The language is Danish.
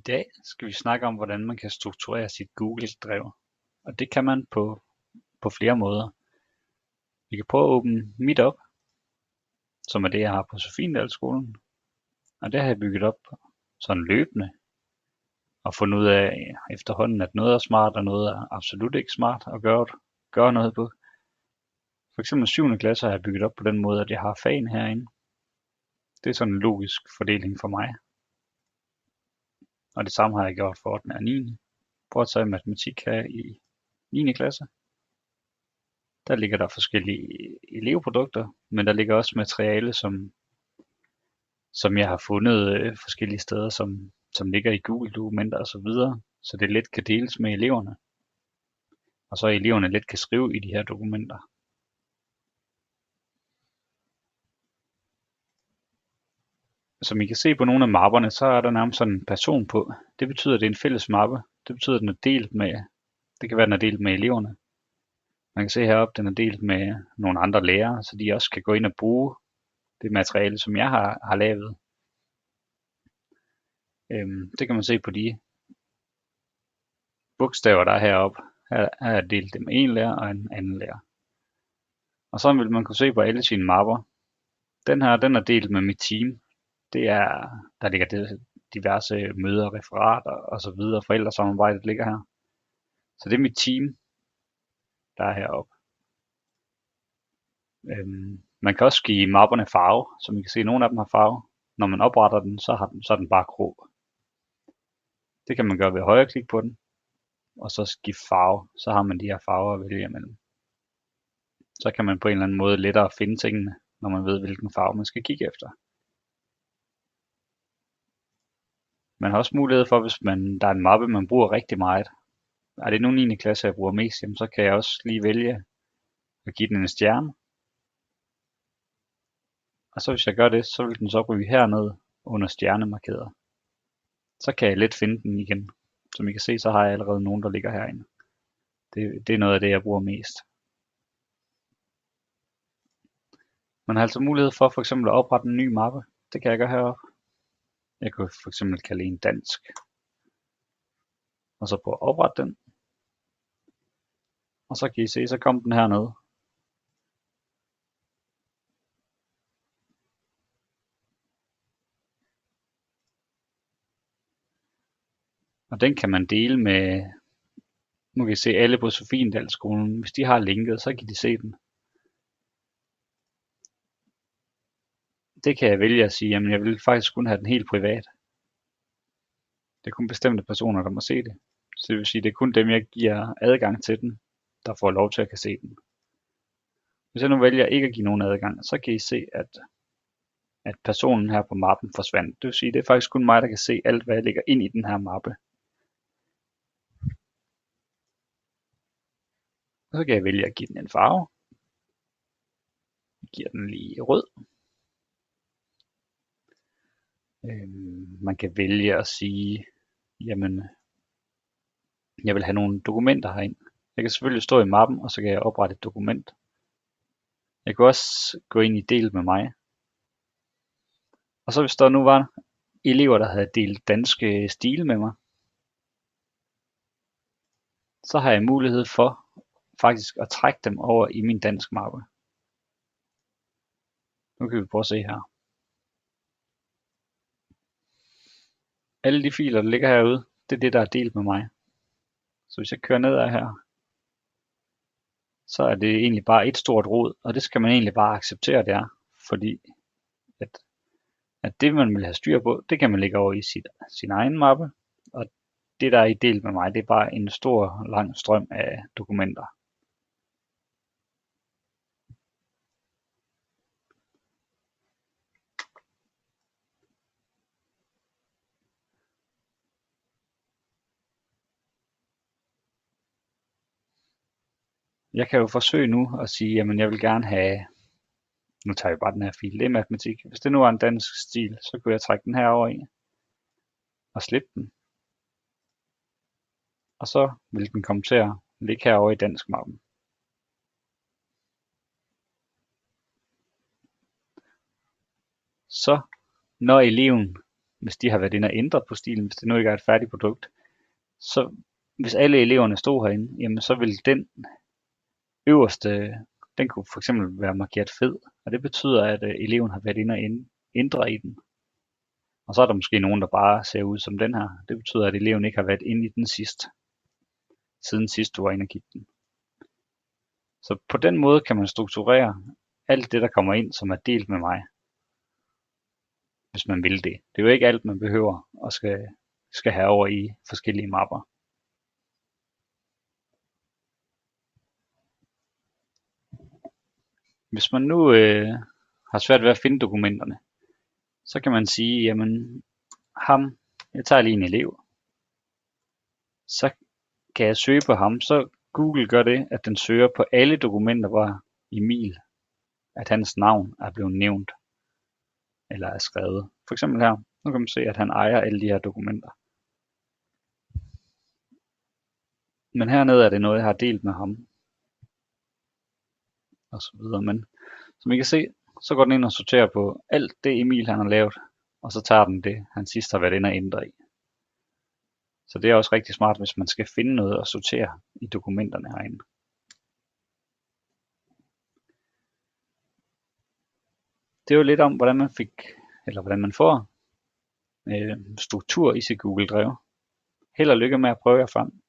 dag skal vi snakke om, hvordan man kan strukturere sit Google-drev. Og det kan man på flere måder. Vi kan prøve at åbne Meetup, som er det, jeg har på Sophiendal-skolen. Og det har jeg bygget op sådan løbende. Og fundet ud af efterhånden, at noget er smart, og noget er absolut ikke smart at gøre noget på. For eksempel 7. klasse har jeg bygget op på den måde, at jeg har fagene herinde. Det er sådan en logisk fordeling for mig. Og det samme har jeg gjort for 8. og 9. Prøv at tage matematik her i 9. klasse. Der ligger der forskellige elevprodukter, men der ligger også materiale, som jeg har fundet forskellige steder, som ligger i Google-dokumenter osv., så det let kan deles med eleverne. Og så eleverne let kan skrive i de her dokumenter. Som I kan se på nogle af mapperne, så er der nærmest sådan en person på. Det betyder, at det er en fælles mappe. Det betyder, at den er delt med, det kan være, at den er delt med eleverne. Man kan se heroppe, at den er delt med nogle andre lærere, så de også kan gå ind og bruge det materiale, som jeg har lavet. Det kan man se på de bogstaver, der er heroppe. Her er delt det med en lærer og en anden lærer. Og så vil man kunne se på alle sine mapper. Den her, den er delt med mit team. Der ligger diverse møder, referater og så videre. Forældresamarbejdet ligger her. Så det er mit team, der er heroppe. Man kan også give mapperne farve, som I kan se, nogle af dem har farve. Når man opretter den, så er den bare grå. Det kan man gøre ved at højreklikke på den, og så skifte farve. Så har man de her farver at vælge imellem. Så kan man på en eller anden måde lettere finde tingene, når man ved, hvilken farve man skal kigge efter. Man har også mulighed for, hvis der er en mappe, man bruger rigtig meget. Er det nu 9. klasse, jeg bruger mest, så kan jeg også lige vælge at give den en stjerne. Og så hvis jeg gør det, så vil den så ryge herned under stjernemarkeder. Så kan jeg let finde den igen. Som I kan se, så har jeg allerede nogen, der ligger herinde. Det er noget af det, jeg bruger mest. Man har altså mulighed for eksempel at oprette en ny mappe. Det kan jeg gøre heroppe. Jeg kan for eksempel kalde en dansk. Og så på at oprette den. Og så kan I se, så kom den hernede. Og den kan man dele med, nu kan I se alle på Sophiendal-skolen. Hvis de har linket, så kan de se den. Det kan jeg vælge at sige, jamen jeg vil faktisk kun have den helt privat. Det er kun bestemte personer, der må se det. Så det vil sige, det er kun dem, jeg giver adgang til den, der får lov til at kan se den. Hvis jeg nu vælger ikke at give nogen adgang, så kan I se, at personen her på mappen forsvandt. Det vil sige, det er faktisk kun mig, der kan se alt, hvad jeg lægger ind i den her mappe. Og så kan jeg vælge at give den en farve. Jeg giver den lige rød. Man kan vælge at sige, jamen, jeg vil have nogle dokumenter herind. Jeg kan selvfølgelig stå i mappen, og så kan jeg oprette et dokument. Jeg kan også gå ind i del med mig. Og så hvis der nu var elever, der havde delt danske stile med mig, så har jeg mulighed for faktisk at trække dem over i min dansk mappe. Nu kan vi prøve at se her. Alle de filer, der ligger herude, det er det, der er delt med mig. Så hvis jeg kører nedad her, så er det egentlig bare et stort rod, og det skal man egentlig bare acceptere, det er. Fordi at det, man vil have styr på, det kan man lægge over i sin egen mappe, og det, der er i delt med mig, det er bare en stor, lang strøm af dokumenter. Jeg kan jo forsøge nu at sige, jamen jeg vil gerne have, nu tager vi bare den her fil, det er matematik. Hvis det nu var en dansk stil, så kunne jeg trække den her over i og slippe den. Og så vil den komme til at ligge herovre i dansk mappen. Så når eleven hvis de har været inde og ændret på stilen, hvis det nu ikke er et færdigt produkt. Så hvis alle eleverne stod herinde, jamen så vil den øverste, den kunne for eksempel være markeret fed, og det betyder, at eleven har været inde og ændre i den. Og så er der måske nogen, der bare ser ud som den her. Det betyder, at eleven ikke har været inde i den siden sidst du var inde og kigge den. Så på den måde kan man strukturere alt det, der kommer ind, som er delt med mig. Hvis man vil det. Det er jo ikke alt, man behøver og skal have over i forskellige mapper. Hvis man nu har svært ved at finde dokumenterne, så kan man sige, jamen jeg tager lige en elev. Så kan jeg søge på ham, så Google gør det, at den søger på alle dokumenter, hvor Emil, at hans navn er blevet nævnt, eller er skrevet. For eksempel her, nu kan man se, at han ejer alle de her dokumenter. Men hernede er det noget, jeg har delt med ham. Og så videre. Men som I kan se, så går den ind og sorterer på alt det Emil han har lavet, og så tager den det, han sidst har været inde og ændre i. Så det er også rigtig smart, hvis man skal finde noget og sortere i dokumenterne herinde. Det er jo lidt om, hvordan man får struktur i sit Google Drive. Held og lykke med at prøve jer frem.